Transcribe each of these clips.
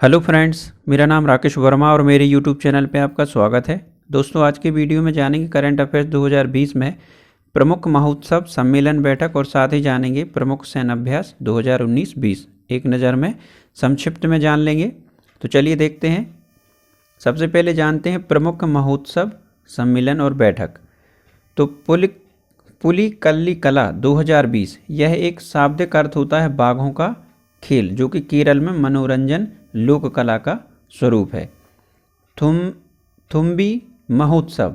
Hello friends, मेरा नाम राकेश वर्मा और मेरे यूट्यूब चैनल पे आपका स्वागत है। दोस्तों, आज के वीडियो में जानेंगे करंट अफेयर्स 2020 में प्रमुख महोत्सव, सम्मेलन, बैठक और साथ ही जानेंगे प्रमुख सैन्य अभ्यास 2019-20। एक नज़र में संक्षिप्त में जान लेंगे। तो चलिए देखते हैं। सबसे पहले जानते हैं प्रमुख महोत्सव, सम्मेलन और बैठक। तो पुलिकल्ली कला 2020 यह एक शाब्दिक अर्थ होता है बाघों का खेल, जो कि केरल में मनोरंजन लोक कला का स्वरूप है। थुम्बी महोत्सव,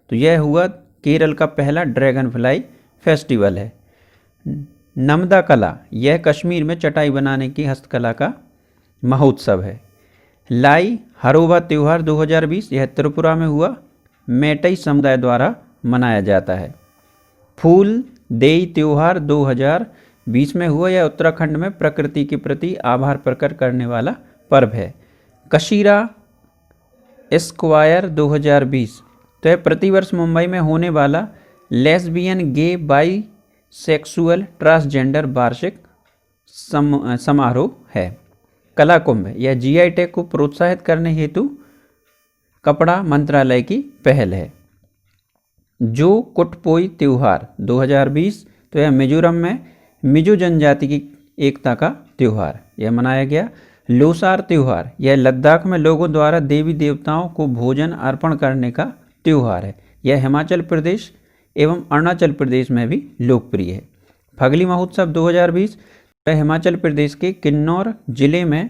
तो यह हुआ केरल का पहला ड्रैगन फ्लाई फेस्टिवल है। नमदा कला, यह कश्मीर में चटाई बनाने की हस्तकला का महोत्सव है। लाई हरोबा त्यौहार 2020 यह त्रिपुरा में हुआ मैटई समुदाय द्वारा मनाया जाता है। फूल देई त्यौहार 2020 में हुआ, यह उत्तराखंड में प्रकृति के प्रति आभार प्रकट करने वाला पर्व है। कशीरा एस्क्वायर 2020, तो यह प्रतिवर्ष मुंबई में होने वाला lesbian, gay, bisexual, transgender वार्षिक समारोह है। कला कुंभ, यह जीआई टैग को प्रोत्साहित करने हेतु कपड़ा मंत्रालय की पहल है। जो कुटपोई त्योहार 2020, तो यह मिजोरम में मिजो जनजाति की एकता का त्यौहार यह मनाया गया। लोसार त्यौहार, यह लद्दाख में लोगों द्वारा देवी देवताओं को भोजन अर्पण करने का त्यौहार है। यह हिमाचल प्रदेश एवं अरुणाचल प्रदेश में भी लोकप्रिय है। फगली महोत्सव 2020, यह हिमाचल प्रदेश के किन्नौर जिले में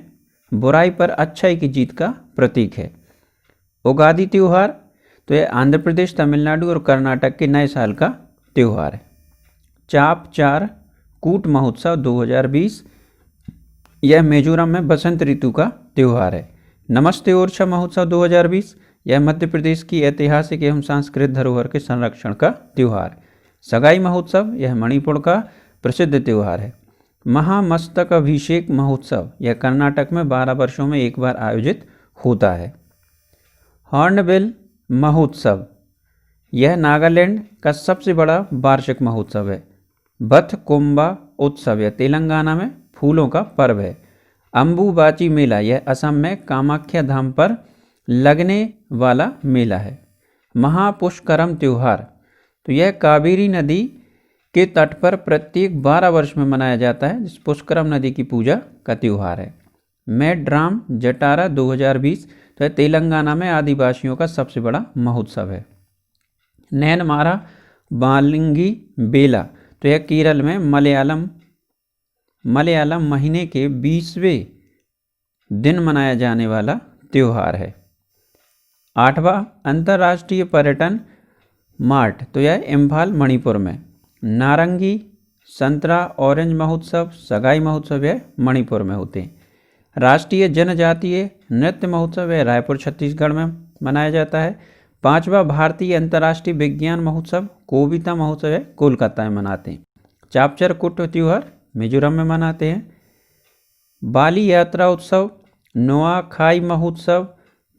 बुराई पर अच्छाई की जीत का प्रतीक है। उगादी त्यौहार, तो यह आंध्र प्रदेश, तमिलनाडु और कर्नाटक के नए साल का त्यौहार है। चाप चार कूट महोत्सव 2020, यह मिजोरम में बसंत ऋतु का त्यौहार है। नमस्ते ओरछा महोत्सव 2020, यह मध्य प्रदेश की ऐतिहासिक एवं सांस्कृतिक धरोहर के संरक्षण का त्यौहार। सगाई महोत्सव, यह मणिपुर का प्रसिद्ध त्यौहार है। महामस्तक अभिषेक महोत्सव, यह कर्नाटक में 12 वर्षों में एक बार आयोजित होता है। हॉर्नबिल महोत्सव, यह नागालैंड का सबसे बड़ा वार्षिक महोत्सव है। बथकुंबा उत्सव, यह तेलंगाना में फूलों का पर्व है। अम्बुबाची मेला, यह असम में कामाख्या धाम पर लगने वाला मेला है। महापुष्करम त्यौहार, तो यह कावेरी नदी के तट पर प्रत्येक 12 वर्ष में मनाया जाता है, जिस पुष्करम नदी की पूजा का त्यौहार है। मेड्राम जटारा 2020, तो यह तेलंगाना में आदिवासियों का सबसे बड़ा महोत्सव है। नैनमारा बालिंगी बेला, तो यह केरल में मलयालम महीने के 20वें दिन मनाया जाने वाला त्यौहार है। 8वां अंतर्राष्ट्रीय पर्यटन मार्ट, तो यह इम्फाल मणिपुर में। नारंगी संतरा ऑरेंज महोत्सव, सगाई महोत्सव यह मणिपुर में होते हैं। राष्ट्रीय जनजातीय नृत्य महोत्सव यह रायपुर छत्तीसगढ़ में मनाया जाता है। 5वां भारतीय अंतर्राष्ट्रीय विज्ञान महोत्सव कोबिता महोत्सव है कोलकाता में मनाते हैं। चापचर कुट त्यौहार मिजोरम में मनाते हैं। बाली यात्रा उत्सव, नोआखाई महोत्सव,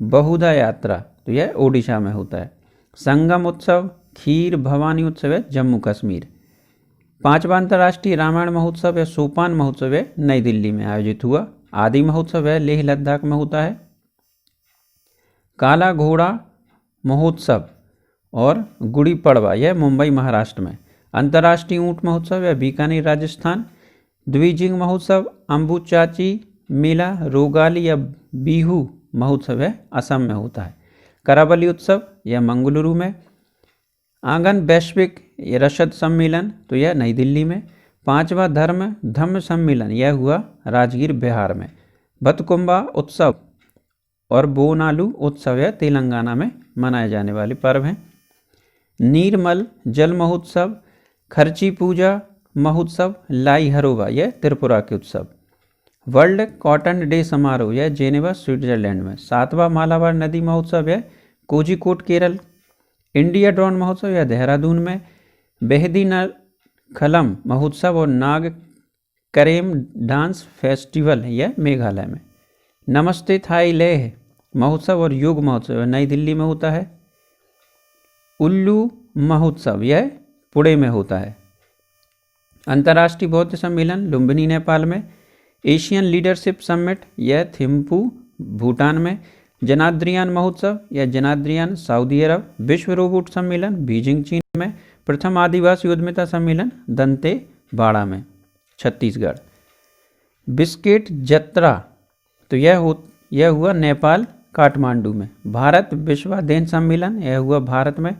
बहुधा यात्रा, तो यह ओडिशा में होता है। संगम उत्सव, खीर भवानी उत्सव है जम्मू कश्मीर। 5वां अंतर्राष्ट्रीय रामायण महोत्सव या सोपान महोत्सव है नई दिल्ली में आयोजित हुआ। आदि महोत्सव है लेह लद्दाख में होता है। काला घोड़ा महोत्सव और गुड़ी पड़वा यह मुंबई महाराष्ट्र में। अंतर्राष्ट्रीय ऊंट महोत्सव या बीकानेर राजस्थान। द्विजिंग महोत्सव अम्बुचाची मेला रोगाली या बिहू महोत्सव है असम में होता है। करावली उत्सव यह मंगलुरु में। आंगन वैश्विक रसद सम्मेलन, तो यह नई दिल्ली में। 5वां धम्म सम्मेलन यह हुआ राजगीर बिहार में। बथकुंबा उत्सव और बोनालू उत्सव यह तेलंगाना में मनाए जाने वाले पर्व हैं। नीरमल जल महोत्सव, खर्ची पूजा महोत्सव, लाई हरोबा यह त्रिपुरा के उत्सव। वर्ल्ड कॉटन डे समारोह यह जेनेवा स्विट्जरलैंड में। 7वां मालाबार नदी महोत्सव है कोझिकोड केरल। इंडिया ड्रोन महोत्सव यह देहरादून में। बेहदी खलम महोत्सव और नाग करेम डांस फेस्टिवल यह मेघालय में। नमस्ते थाई लेह महोत्सव और योग महोत्सव नई दिल्ली में होता है। उल्लू महोत्सव यह पुणे में होता है। अंतर्राष्ट्रीय बौद्ध सम्मेलन लुम्बिनी नेपाल में। एशियन लीडरशिप समिट यह थिम्पू भूटान में। जनाद्रियान महोत्सव या जनाद्रियान सऊदी अरब। विश्व रोबोट सम्मेलन बीजिंग चीन में। प्रथम आदिवासी उद्यमिता सम्मेलन दंतेवाड़ा में छत्तीसगढ़। बिस्किट जत्रा तो यह हुआ नेपाल काठमांडू में। भारत विश्वाध्ययन सम्मेलन यह हुआ भारत में।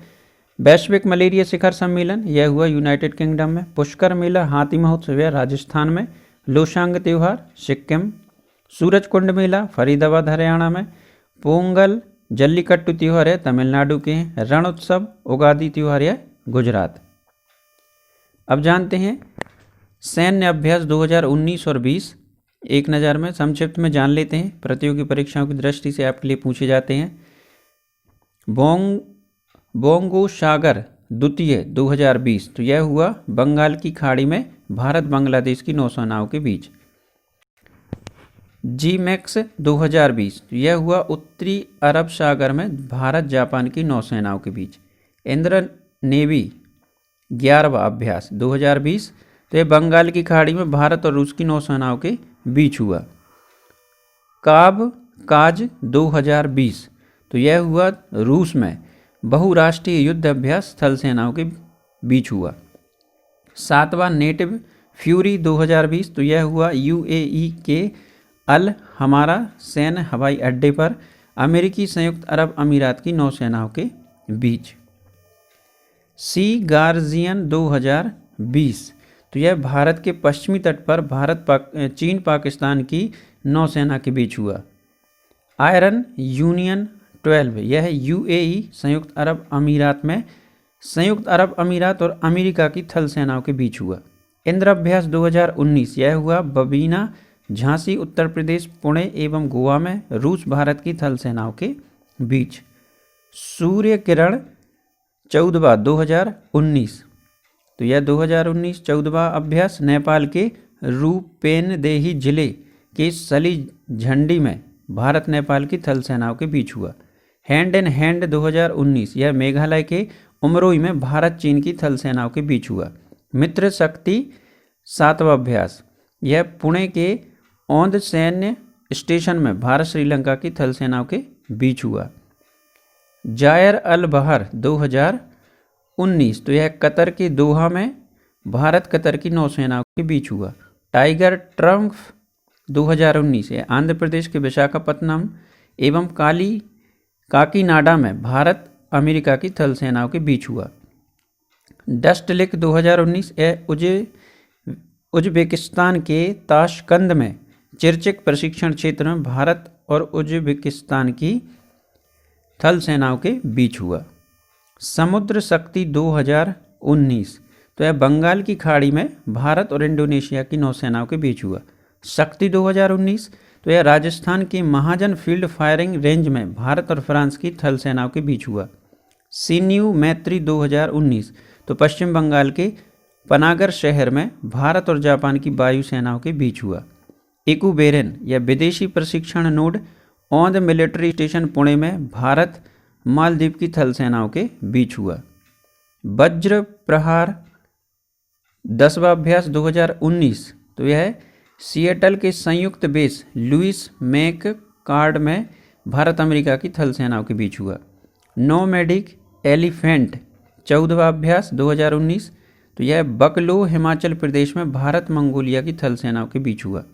वैश्विक मलेरिया शिखर सम्मेलन यह हुआ यूनाइटेड किंगडम में। पुष्कर मेला हाथी महोत्सव यह राजस्थान में। लोसांग त्यौहार सिक्किम। सूरजकुंड मेला फरीदाबाद हरियाणा में। पोंगल जल्लीकट्टू त्यौहार है तमिलनाडु के। रण उत्सव उगादी त्यौहार है गुजरात। अब जानते हैं सैन्य अभ्यास 2019 और 20 एक नज़र में संक्षिप्त में जान लेते हैं, प्रतियोगी परीक्षाओं की दृष्टि से आपके लिए पूछे जाते हैं। बोंगो सागर द्वितीय 2020 तो यह हुआ बंगाल की खाड़ी में भारत बांग्लादेश की नौसेनाओं के बीच। जीमैक्स 2020 तो यह हुआ उत्तरी अरब सागर में भारत जापान की नौसेनाओं के बीच। इंद्र नेवी 11वां अभ्यास 2020 तो यह बंगाल की खाड़ी में भारत और रूस की नौसेनाओं के बीच हुआ। काज 2020 तो यह हुआ रूस में बहुराष्ट्रीय युद्ध अभ्यास थल सेनाओं के बीच हुआ। 7वां नेटिव फ्यूरी 2020 तो यह हुआ यूएई के अल हमारा सैन्य हवाई अड्डे पर अमेरिकी संयुक्त अरब अमीरात की नौसेनाओं के बीच। सी गार्जियन 2020 तो यह भारत के पश्चिमी तट पर चीन पाकिस्तान की नौसेना के बीच हुआ। आयरन यूनियन 12 यह यूएई संयुक्त अरब अमीरात में संयुक्त अरब अमीरात और अमेरिका की थल सेनाओं के बीच हुआ। इंद्र अभ्यास 2019 यह हुआ बबीना झांसी उत्तर प्रदेश पुणे एवं गोवा में रूस भारत की थल सेनाओं के बीच। सूर्य किरण 14वां 2019 तो यह 2019 14वां अभ्यास नेपाल के रूपेनदेही जिले के सली झंडी में भारत नेपाल की थल सेनाओं के बीच हुआ। हैंड इन हैंड 2019 यह मेघालय के उमरोई में भारत चीन की थल सेनाओं के बीच हुआ। मित्र शक्ति 7वां अभ्यास यह पुणे के औंध सैन्य स्टेशन में भारत श्रीलंका की थल सेनाओं के बीच हुआ। जायर अल बहर 2019 तो यह कतर के दोहा में भारत कतर की नौसेनाओं के बीच हुआ। टाइगर ट्रम्फ 2019 यह आंध्र प्रदेश के विशाखापत्तनम एवं काकीनाडा में भारत अमेरिका की थल सेनाओं के बीच हुआ। डस्टलिक 2019 यह उज्बेकिस्तान के ताशकंद में चिरचिक प्रशिक्षण क्षेत्र में भारत और उज्बेकिस्तान की थल सेनाओं के बीच हुआ। समुद्र शक्ति 2019 तो यह बंगाल की खाड़ी में भारत और इंडोनेशिया की नौसेनाओं के बीच हुआ। शक्ति 2019 तो यह राजस्थान के महाजन फील्ड फायरिंग रेंज में भारत और फ्रांस की थल सेनाओं के बीच हुआ। सिन्यू मैत्री 2019 तो पश्चिम बंगाल के पनागर शहर में भारत और जापान की वायु सेनाओं के बीच हुआ। इकुबेरन यह विदेशी प्रशिक्षण node Aundh military station Pune में भारत मालदीव की थल सेनाओं के बीच हुआ। वज्र प्रहार 10वां अभ्यास 2019 तो यह सिएटल के संयुक्त बेस लुइस मैक कार्ड में भारत अमेरिका की थल सेनाओं के बीच हुआ। नोमैडिक एलिफेंट 14वां अभ्यास 2019 तो यह बकलो हिमाचल प्रदेश में भारत मंगोलिया की थल सेनाओं के बीच हुआ।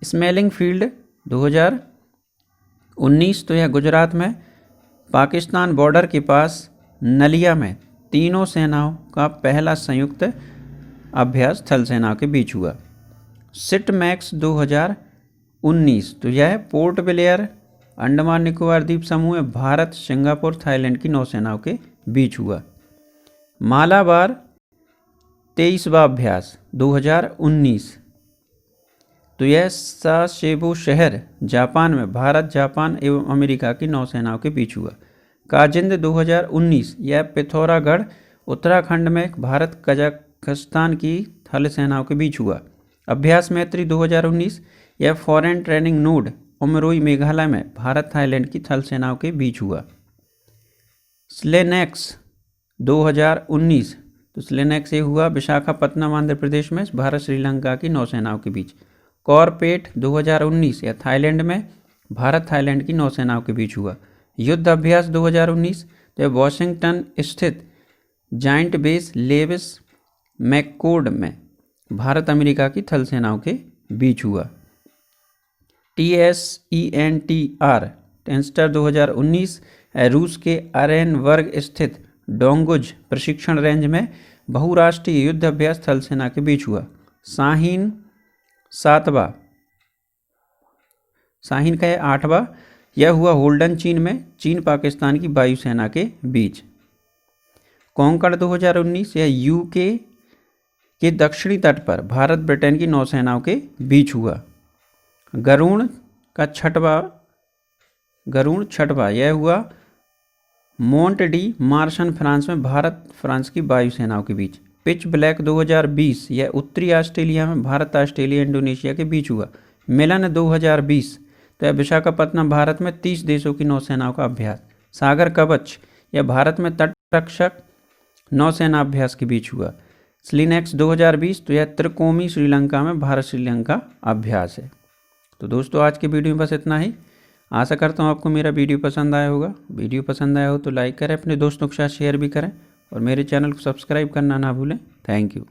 स्मेलिंग फील्ड 2019 तो यह गुजरात में पाकिस्तान बॉर्डर के पास नलिया में तीनों सेनाओं का पहला संयुक्त अभ्यास थल सेनाओं के बीच हुआ। सिट मैक्स 2019 तो यह पोर्ट ब्लेयर अंडमान निकोबार द्वीप समूह में भारत सिंगापुर थाईलैंड की नौसेनाओं के बीच हुआ। मालाबार 23वां अभ्यास 2019 तो यह सासेबो शहर जापान में भारत जापान एवं अमेरिका की नौसेनाओं के बीच हुआ। काजिंद 2019 यह पिथौरागढ़ उत्तराखंड में भारत कजाकिस्तान की थल सेनाओं के बीच हुआ। अभ्यास मैत्री 2019 यह foreign training node Umroi Meghalaya में भारत थाईलैंड की थल सेनाओं के बीच हुआ। स्लेनेक्स 2019 तो स्लेनेक्स ये हुआ विशाखापत्तनम आंध्र प्रदेश में भारत श्रीलंका की नौसेनाओं के बीच। कॉरपेट 2019 यह थाईलैंड में भारत थाईलैंड की नौसेनाओं के बीच हुआ। युद्ध अभ्यास 2019 तो वॉशिंगटन स्थित जाइंट बेस लेविस मैककॉर्ड में भारत अमेरिका की थल सेनाओं के बीच हुआ। TSENTR टेंस्टर 2019 रूस के अरेनबर्ग स्थित डोंगुज प्रशिक्षण रेंज में बहुराष्ट्रीय युद्ध अभ्यास थल सेना के बीच हुआ। शाहीन 7वां शाहीन का 8वां यह हुआ होल्डन चीन में, चीन पाकिस्तान की वायुसेना के बीच। कॉन्कॉर्ड 2019 यह यूके के दक्षिणी तट पर भारत ब्रिटेन की नौसेनाओं के बीच हुआ। गरुण छठवां यह हुआ मोंट डी मार्शन फ्रांस में भारत फ्रांस की वायुसेनाओं के बीच। पिच ब्लैक 2020 यह उत्तरी ऑस्ट्रेलिया में भारत ऑस्ट्रेलिया इंडोनेशिया के बीच हुआ। मिलन 2020 तो यह विशाखापत्तनम भारत में 30 देशों की नौसेनाओं का अभ्यास। सागर कवच यह भारत में तटरक्षक नौसेना अभ्यास के बीच हुआ। स्लिनेक्स 2020 तो यह त्रिकोमी श्रीलंका में भारत श्रीलंका अभ्यास है। तो दोस्तों आज के वीडियो में बस इतना ही। आशा करता हूँ आपको मेरा वीडियो पसंद आया होगा। वीडियो पसंद आया हो तो लाइक करें, अपने दोस्तों के साथ शेयर भी करें और मेरे चैनल को सब्सक्राइब करना ना भूलें। Thank you.